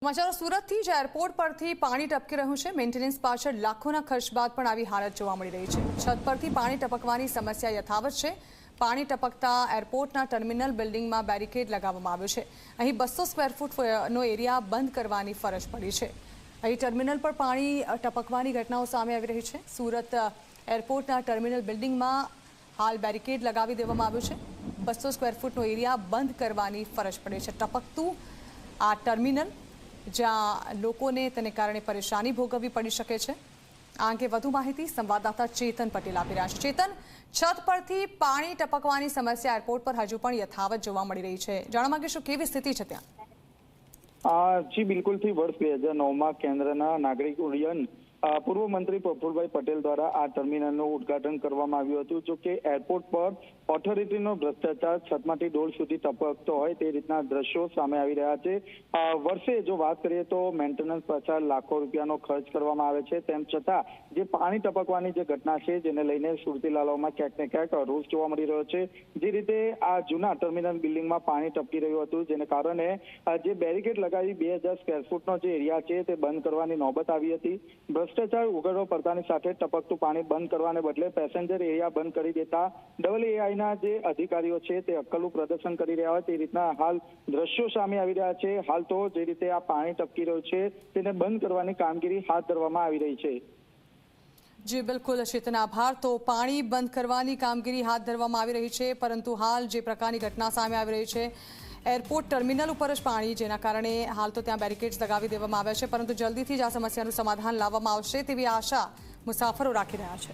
સમાચારો સુરતથી જ એરપોર્ટ પરથી પાણી ટપકી રહ્યું છે। મેન્ટેનન્સ પાછળ લાખોના ખર્ચ બાદ પણ આવી હાલત જોવા મળી રહી છે। છત પરથી પાણી ટપકવાની સમસ્યા યથાવત છે। પાણી ટપકતા એરપોર્ટના ટર્મિનલ બિલ્ડિંગમાં બેરિકેડ લગાવવામાં આવ્યો છે। અહીં 200 સ્ક્વેર ફૂટનો એરિયા બંધ કરવાની ફરજ પડી છે। અહીં ટર્મિનલ પર પાણી ટપકવાની ઘટનાઓ સામે આવી રહી છે। સુરત એરપોર્ટના ટર્મિનલ બિલ્ડિંગમાં હાલ બેરિકેડ લગાવી દેવામાં આવ્યો છે। 200 સ્ક્વેર ફૂટનો એરિયા બંધ કરવાની ફરજ પડી છે। ટપકતું આ ટર્મિનલ જ્યાં લોકોને તેને કારણે પરેશાની ભોગવવી પડી શકે છે। આ અંગે વધુ માહિતી સંવાદદાતા ચેતન પટેલ આપી રહ્યા છે। ચેતન, છત પરથી પાણી ટપકવાની સમસ્યા એરપોર્ટ પર હજુ પણ યથાવત જોવા મળી રહી છે। જાણવા માંગીશું કેવી સ્થિતિ છે ત્યાં? જી બિલકુલથી વર્ષ 2009માં કેન્દ્રના નાગરિક ઉડ્ડયન પૂર્વ મંત્રી પ્રફુલભાઈ પટેલ દ્વારા આ ટર્મિનલનું ઉદ્ઘાટન કરવામાં આવ્યું હતું। જો કે એરપોર્ટ પર ઓથોરિટીનો ભ્રષ્ટાચાર છતમાંથી ડોલ સુધી ટપકતો હોય તે રીતના દ્રશ્યો સામે આવી રહ્યા છે। વર્ષે જો વાત કરીએ તો મેન્ટેનન્સ પાછળ લાખો રૂપિયાનો ખર્ચ કરવામાં આવે છે। તેમ છતાં જે પાણી ટપકવાની જે ઘટના છે જેને લઈને સુરતીલાલાઓમાં ક્યાંક ને ક્યાંક રોષ જોવા મળી રહ્યો છે। જે રીતે આ જૂના ટર્મિનલ બિલ્ડિંગમાં પાણી ટપકી રહ્યું હતું જેને કારણે જે બેરિકેડ લગાવી 2000 સ્ક્વેર ફૂટનો જે એરિયા છે તે બંધ કરવાની નોબત આવી હતી। ભ્રષ્ટાચાર ઉઘડવો પડતાની સાથે ટપકતું પાણી બંધ કરવાને બદલે પેસેન્જર એરિયા બંધ કરી દેતા AAIના જે અધિકારીઓ છે તે અક્કલનું પ્રદર્શન કરી રહ્યા હોય તે રીતના હાલ દ્રશ્યો સામે આવી રહ્યા છે। હાલ તો જે રીતે આ પાણી ટપકી રહ્યું છે તેને બંધ કરવાની કામગીરી હાથ ધરવામાં આવી રહી છે। જી બિલકુલ ચેતન, આભાર। તો પાણી બંધ કરવાની કામગીરી હાથ ધરવામાં આવી રહી છે, પરંતુ હાલ જે પ્રકારની ઘટના સામે આવી રહી છે એરપોર્ટ ટર્મિનલ ઉપર જ પાણી, જેના કારણે હાલ તો ત્યાં બેરિકેડ્સ લગાવી દેવામાં આવ્યા છે, પરંતુ જલ્દીથી જ આ સમસ્યાનું સમાધાન લાવવામાં આવશે તેવી આશા મુસાફરો રાખી રહ્યા છે।